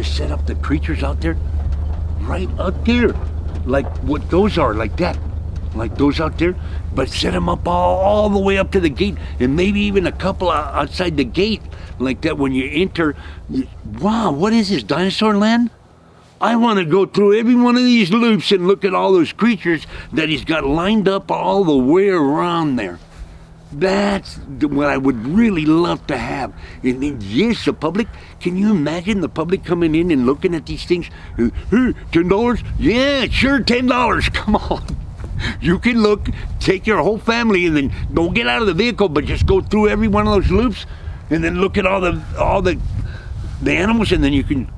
set up the creatures out there, right up there, like what those are, like that, like those out there, but set them up all the way up to the gate, and maybe even a couple outside the gate, like that when you enter. Wow, what is this, Dinosaur Land? I want to go through every one of these loops and look at all those creatures that he's got lined up all the way around there. That's what I would really love to have. And then, yes, the public, can you imagine the public coming in and looking at these things? Hey, $10? Yeah, sure, $10. Come on. You can look, take your whole family, and then don't get out of the vehicle, but just go through every one of those loops, and then look at all the animals, and then you can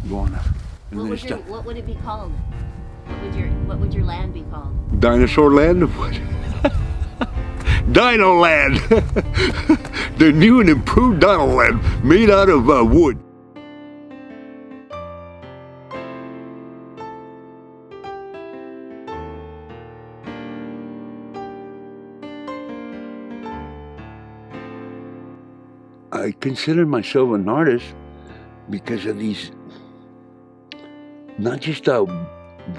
go on up. What would it be called? What would your land be called? Dinosaur Land? What? Dinoland. The new and improved Dinoland, made out of wood. I consider myself an artist because of these, not just a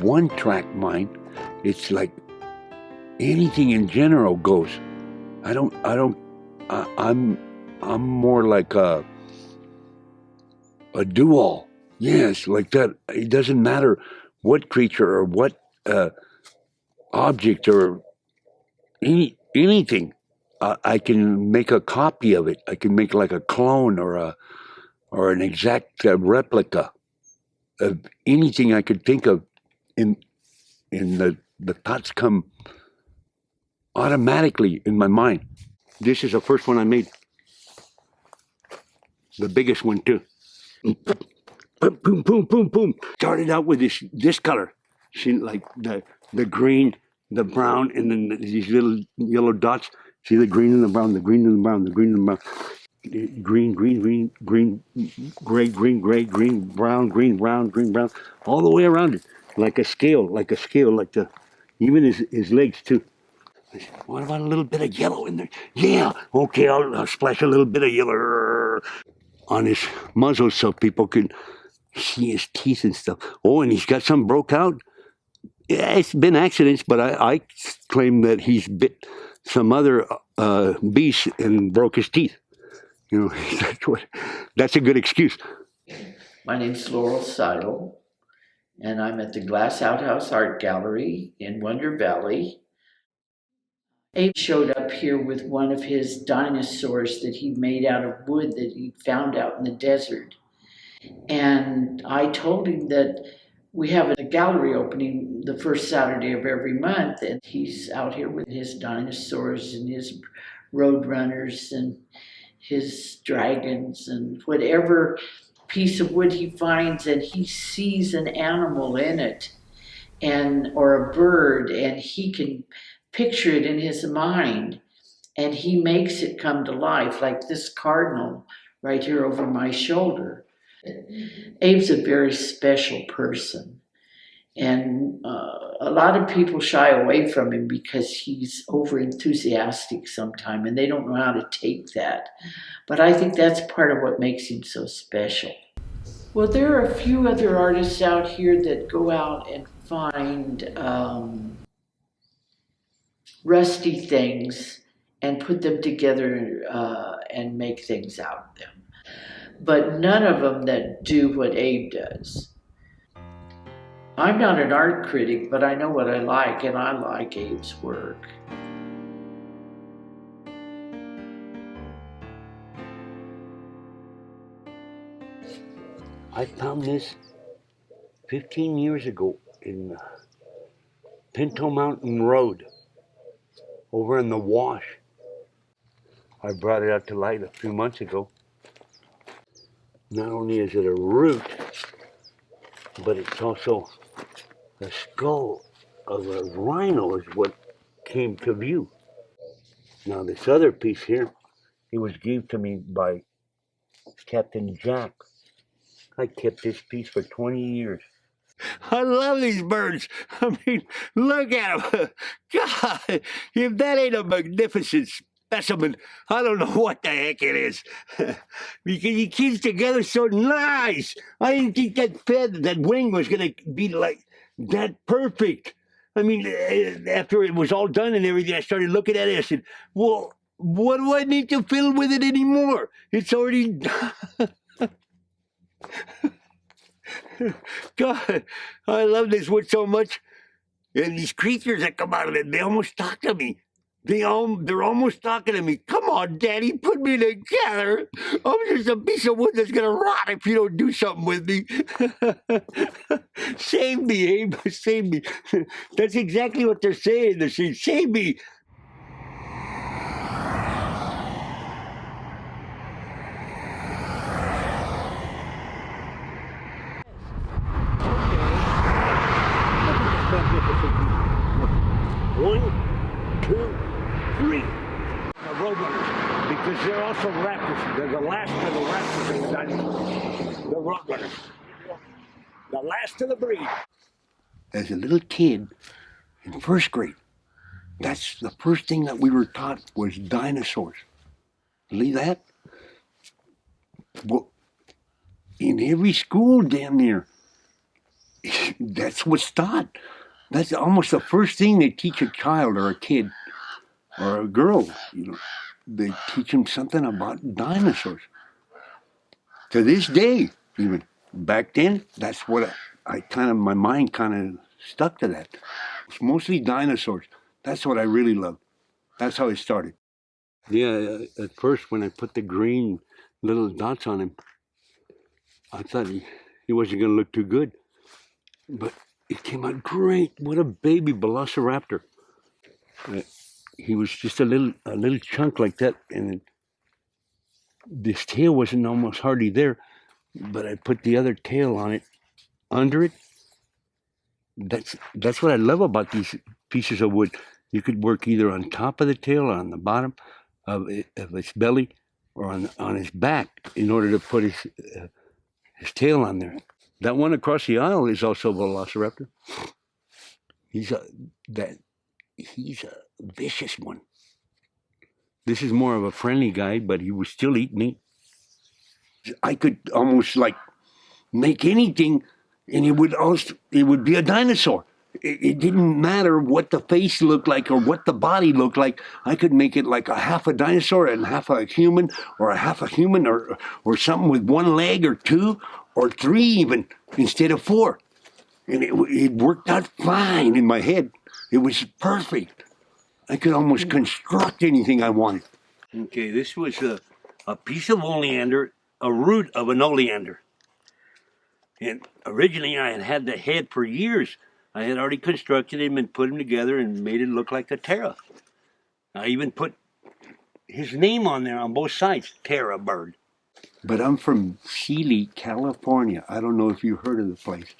one-track mind, it's like anything in general goes. I'm more like a do-all. Yes, like that. It doesn't matter what creature or what object or anything. I can make a copy of it. I can make like a clone or an exact replica of anything I could think of. In the thoughts come automatically in my mind. This is the first one I made. The biggest one too. Boom, boom, boom, boom. Started out with this color. See, like the green, the brown, and then these little yellow dots. See the green and the brown, the green and the brown, the green and the brown. Green, green, green, green, gray, green, brown, green, brown, green, brown. All the way around it. Like a scale, like even his legs too. What about a little bit of yellow in there? Yeah, okay, I'll splash a little bit of yellow on his muzzle so people can see his teeth and stuff. Oh, and he's got some broke out. Yeah, it's been accidents, but I claim that he's bit some other beast and broke his teeth. You know, that's a good excuse. My name's Laurel Seidel, and I'm at the Glass Outhouse Art Gallery in Wonder Valley. Abe showed up here with one of his dinosaurs that he made out of wood that he found out in the desert. And I told him that we have a gallery opening the first Saturday of every month, and he's out here with his dinosaurs and his roadrunners and his dragons and whatever piece of wood he finds, and he sees an animal in it or a bird, and he can picture it in his mind, and he makes it come to life, like this cardinal right here over my shoulder. Abe's a very special person, and a lot of people shy away from him because he's over enthusiastic sometimes, and they don't know how to take that. But I think that's part of what makes him so special. Well, there are a few other artists out here that go out and find rusty things and put them together and make things out of them. But none of them that do what Abe does. I'm not an art critic, but I know what I like, and I like Abe's work. I found this 15 years ago in Pinto Mountain Road, over in the wash. I brought it out to light a few months ago. Not only is it a root, but it's also the skull of a rhino is what came to view. Now this other piece here, it was given to me by Captain Jack. I kept this piece for 20 years. I love these birds. I mean, look at them. God, if that ain't a magnificent specimen. I don't know what the heck it is. Because he keeps together so nice. I didn't think that wing was going to be like that perfect. I mean, after it was all done and everything, I started looking at it. I said, well, what do I need to fill with it anymore? It's already done. God, I love this wood so much. And these creatures that come out of it, they almost talk to me. They're almost talking to me. Come on, Daddy, put me together. I'm just a piece of wood that's gonna rot if you don't do something with me. Save me, Abe. Save me. That's exactly what they're saying. They're saying, save me. One, two, three. The roadrunners, because they're also raptors. They're the last of the raptors in the dinosaurs. The roadrunners. The last of the breed. As a little kid in first grade, that's the first thing that we were taught was dinosaurs. Believe that? Well, in every school damn near, that's what's taught. That's almost the first thing they teach a child or a kid or a girl. You know, they teach them something about dinosaurs. To this day, even back then, that's what my mind kind of stuck to that. It's mostly dinosaurs. That's what I really love. That's how it started. Yeah, at first when I put the green little dots on him, I thought he wasn't going to look too good. But it came out great. What a baby velociraptor. He was just a little chunk like that, and this tail wasn't almost hardly there, but I put the other tail on it, under it. That's what I love about these pieces of wood. You could work either on top of the tail or on the bottom of its belly or on his back in order to put his tail on there. That one across the aisle is also a velociraptor. He's a vicious one. This is more of a friendly guy, but he would still eat meat. I could almost like make anything, and it would be a dinosaur. It didn't matter what the face looked like or what the body looked like. I could make it like a half a dinosaur and half a human, or a half a human, or something with one leg or two or three even instead of four. And it worked out fine in my head. It was perfect. I could almost construct anything I wanted. Okay, this was a piece of oleander, a root of an oleander. And originally I had had the head for years. I had already constructed him and put him together and made it look like a Terra. I even put his name on there on both sides, Terra Bird. But I'm from Sealy, California. I don't know if you've heard of the place.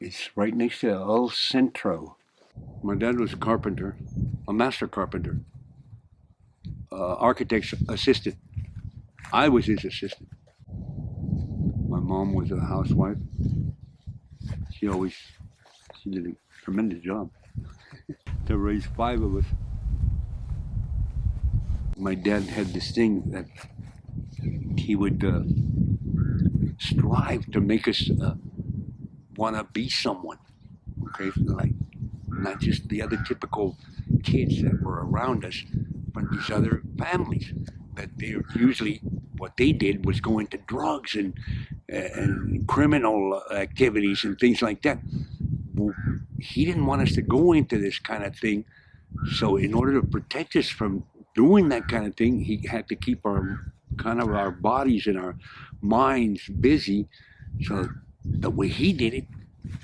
It's right next to El Centro. My dad was a carpenter, a master carpenter, architect's assistant. I was his assistant. My mom was a housewife. She did a tremendous job to raise 5 of us. My dad had this thing that he would strive to make us want to be someone, okay? Like not just the other typical kids that were around us, but these other families that they usually, what they did was go into drugs and criminal activities and things like that. Well, he didn't want us to go into this kind of thing, so in order to protect us from doing that kind of thing, he had to keep our bodies and our minds busy. So the way he did it,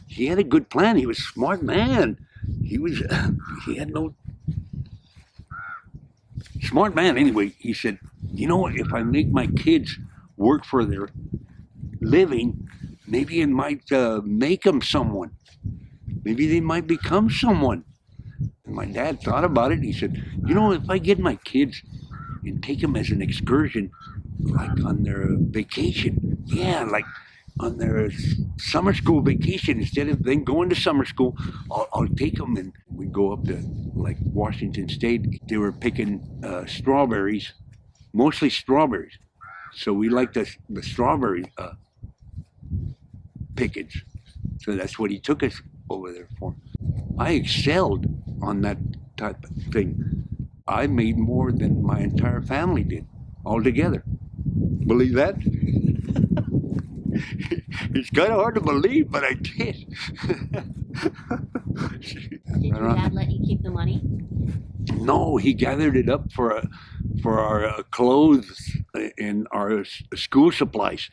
he had a good plan. He was a smart man. He had no smart man anyway. He said, you know what, if I make my kids work for their living, maybe it might make them someone. Maybe they might become someone. And my dad thought about it. He said, you know, if I get my kids and take them as an excursion, like on their vacation, like on their summer school vacation, instead of them going to summer school, I'll take them and we go up to like Washington State. They were picking strawberries, mostly strawberries. So we like the strawberry pickings. So that's what he took us over there for. I excelled on that type of thing. I made more than my entire family did altogether. Believe that? It's kind of hard to believe, but I did. Did your dad let you keep the money? No, he gathered it up for our clothes and our school supplies.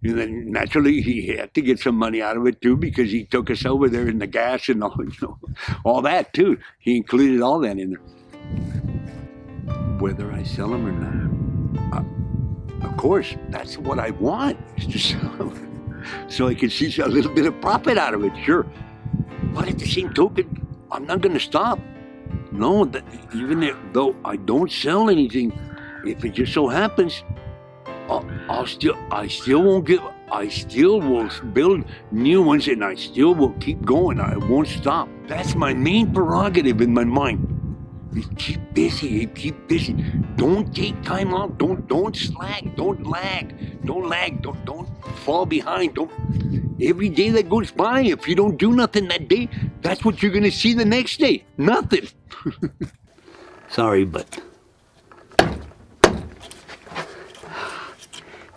And then naturally he had to get some money out of it too, because he took us over there in the gas and all, all that too. He included all that in there. Whether I sell them or not, of course, that's what I want, is to sell them, so I can see a little bit of profit out of it, sure. But at the same token, I'm not going to stop. No, even though I don't sell anything, if it just so happens, I still won't give. I still will build new ones, and I still will keep going. I won't stop. That's my main prerogative in my mind. Is keep busy. Keep busy. Don't take time off. Don't slack. Don't lag. Don't fall behind. Don't. Every day that goes by, if you don't do nothing that day, that's what you're gonna see the next day. Nothing. Sorry, but.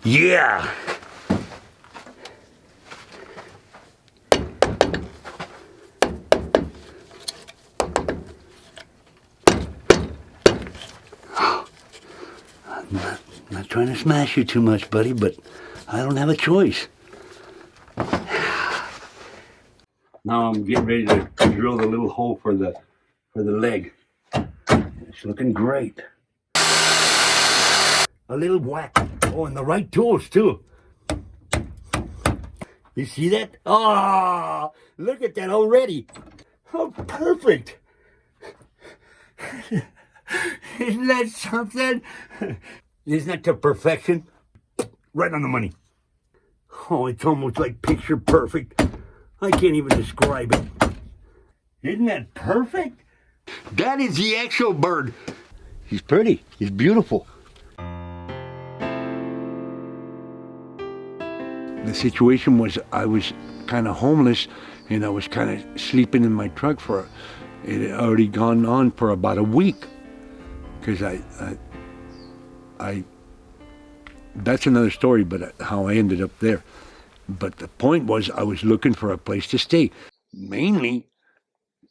Yeah. I'm not trying to smash you too much, buddy, but I don't have a choice. Now I'm getting ready to drill the little hole for the leg. It's looking great. A little whack. Oh, and the right tools too. You see that? Oh, look at that already. Oh, perfect. Isn't that something? Isn't that to perfection? Right on the money. Oh, it's almost like picture perfect. I can't even describe it. Isn't that perfect? That is the actual bird. He's pretty. He's beautiful. The situation was I was kind of homeless, and I was kind of sleeping in my truck it had already gone on for about a week. Because I that's another story, but how I ended up there. But the point was I was looking for a place to stay, mainly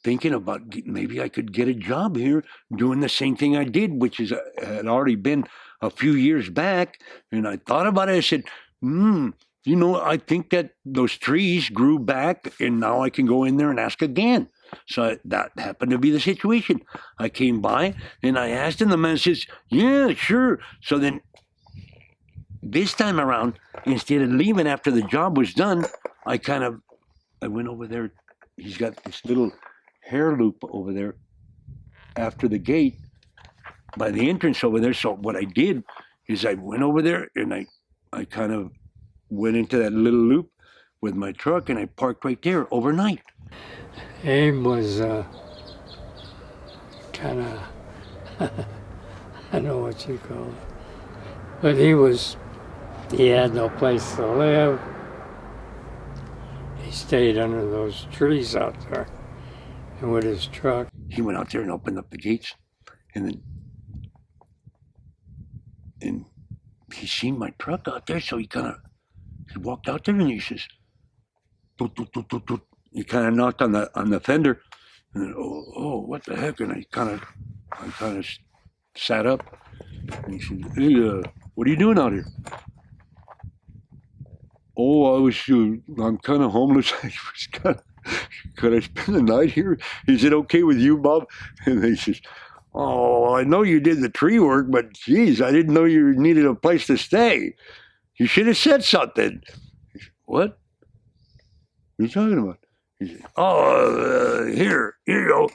thinking about maybe I could get a job here doing the same thing I did, which is had already been a few years back. And I thought about it. I said, I think that those trees grew back, and now I can go in there and ask again. So that happened to be the situation. I came by and I asked him. The man says, yeah, sure. So then this time around, instead of leaving after the job was done, I went over there. He's got this little hair loop over there after the gate by the entrance over there. So what I did is I went over there and I kind of went into that little loop with my truck, and I parked right there overnight. Abe was kind of, I don't know what you call it, but he had no place to live. He stayed under those trees out there and with his truck. He went out there and opened up the gates, and he seen my truck out there, so he walked out there and he says, toot, toot, toot, toot, toot. He kind of knocked on the fender, and then, oh, what the heck? And I kind of sat up, and he said, hey, what are you doing out here? Oh, I'm kind of homeless. Could I spend the night here? Is it okay with you, Bob? And he says, oh, I know you did the tree work, but geez, I didn't know you needed a place to stay. You should have said something. Said, what? What are you talking about? He said, oh, here you go.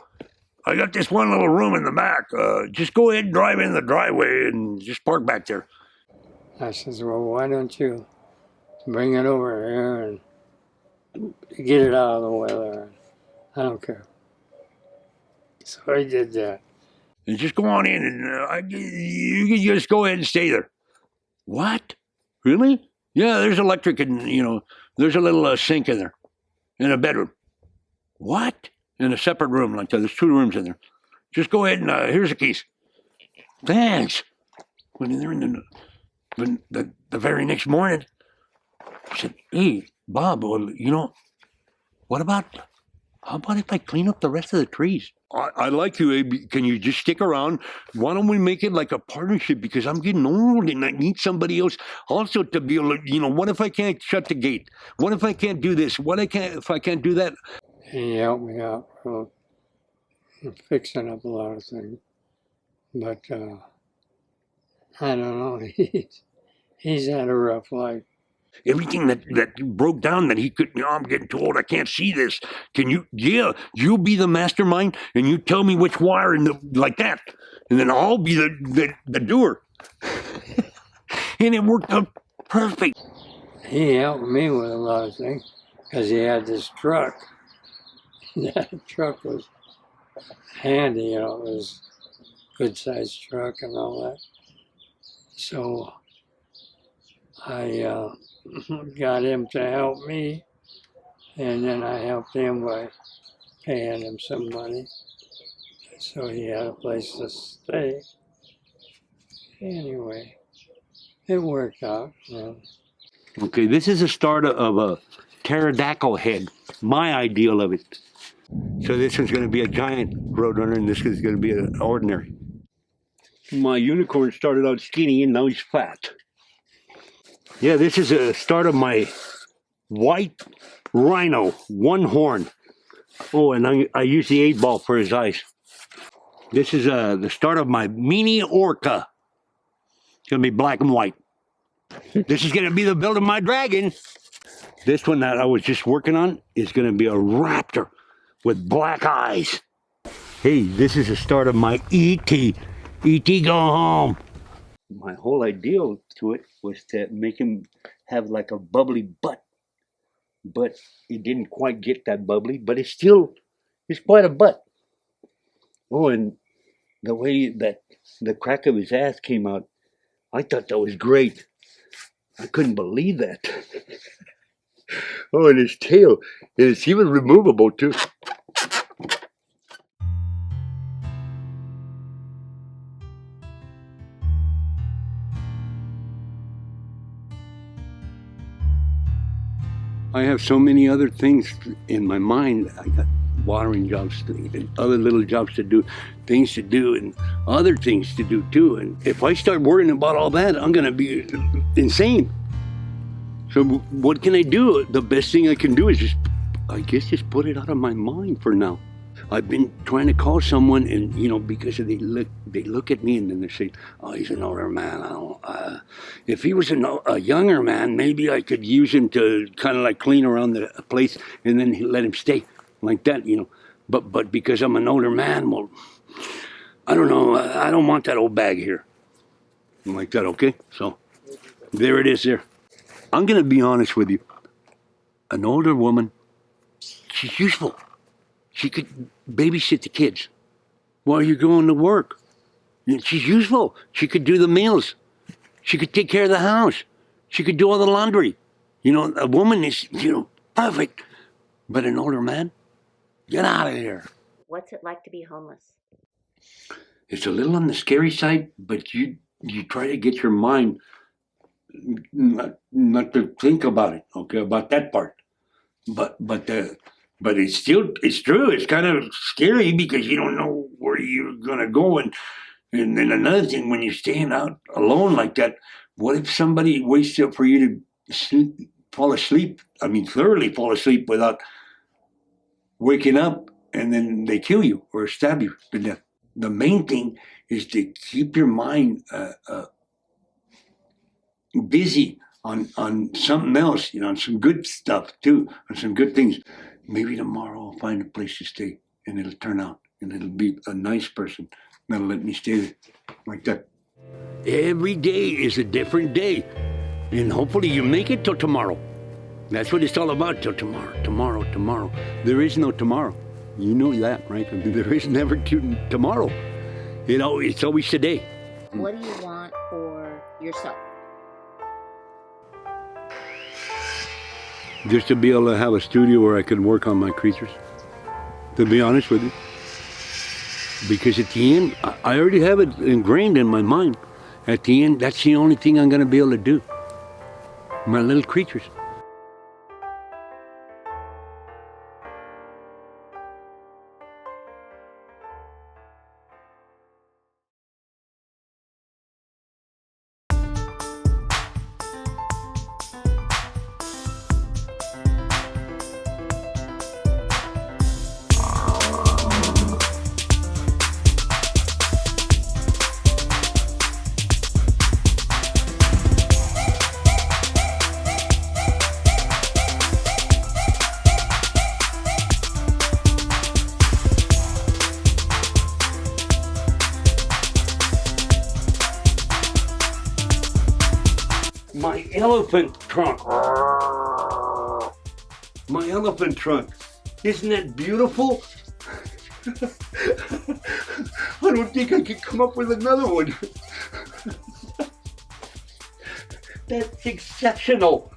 I got this one little room in the back. Just go ahead and drive in the driveway and just park back there. I says, well, why don't you bring it over here and get it out of the way there? I don't care. So I did that. And just go on in, and you can just go ahead and stay there. What? Really? Yeah, there's electric, and there's a little sink in there, in a bedroom. What? In a separate room like that. There's 2 rooms in there. Just go ahead and here's the keys. Thanks. When they're in the very next morning, I said, "Hey, Bob, well, how about if I clean up the rest of the trees?" I like you, Abe. Can you just stick around? Why don't we make it like a partnership? Because I'm getting old and I need somebody else also to be able to, what if I can't shut the gate? What if I can't do this? If I can't do that? He helped me out fixing up a lot of things. But I don't know. He's had a rough life. Everything that broke down that he could, I'm getting too old, I can't see this. Can you, you'll be the mastermind and you tell me which wire and like that. And then I'll be the doer. And it worked out perfect. He helped me with a lot of things because he had this truck. That truck was handy, it was a good-sized truck and all that. So I got him to help me, and then I helped him by paying him some money, so he had a place to stay. Anyway, it worked out. Okay, this is the start of a pterodactyl head, my ideal of it. So this one's going to be a giant roadrunner, and this is going to be an ordinary. My unicorn started out skinny, and now he's fat. Yeah, this is a start of my white rhino, 1 horn. Oh, and I use the 8-ball for his eyes. This is the start of my mini orca. It's going to be black and white. This is going to be the build of my dragon. This one that I was just working on is going to be a raptor with black eyes. Hey, this is the start of my E.T. E.T. go home. My whole idea to it was to make him have like a bubbly butt. But it didn't quite get that bubbly, but it's quite a butt. Oh, and the way that the crack of his ass came out, I thought that was great. I couldn't believe that. Oh, and his tail is even removable too. I have so many other things in my mind. I got watering jobs and other little jobs to do, things to do, and other things to do too. And if I start worrying about all that, I'm going to be insane. So what can I do? The best thing I can do is just put it out of my mind for now. I've been trying to call someone, and because they look at me and then they say, "Oh, he's an older man. If he was a younger man, maybe I could use him to kind of like clean around the place and then let him stay like that, But because I'm an older man, well, I don't know. I don't want that old bag here, like that. Okay, so there it is. There. I'm gonna be honest with you. An older woman, she's useful. She could babysit the kids while you're going to work. She's useful. She could do the meals. She could take care of the house. She could do all the laundry. A woman is, perfect. But an older man, get out of here. What's it like to be homeless? It's a little on the scary side, but you try to get your mind not to think about it, okay, about that part. But it's true. It's kind of scary because you don't know where you're gonna go, and then another thing, when you're staying out alone like that, what if somebody waits up for you to fall asleep? I mean, thoroughly fall asleep without waking up, and then they kill you or stab you to death. The main thing is to keep your mind busy on something else, on some good stuff too, on some good things. Maybe tomorrow I'll find a place to stay, and it'll turn out, and it'll be a nice person that'll let me stay there, like that. Every day is a different day, and hopefully you make it till tomorrow. That's what it's all about, till tomorrow. There is no tomorrow. You know that, right? I mean, there is never tomorrow. You know, it's always today. What do you want for yourself? Just to be able to have a studio where I can work on my creatures, to be honest with you. Because at the end, I already have it ingrained in my mind. At the end, that's the only thing I'm going to be able to do. My little creatures. My elephant trunk. My elephant trunk. Isn't that beautiful? I don't think I could come up with another one. That's exceptional.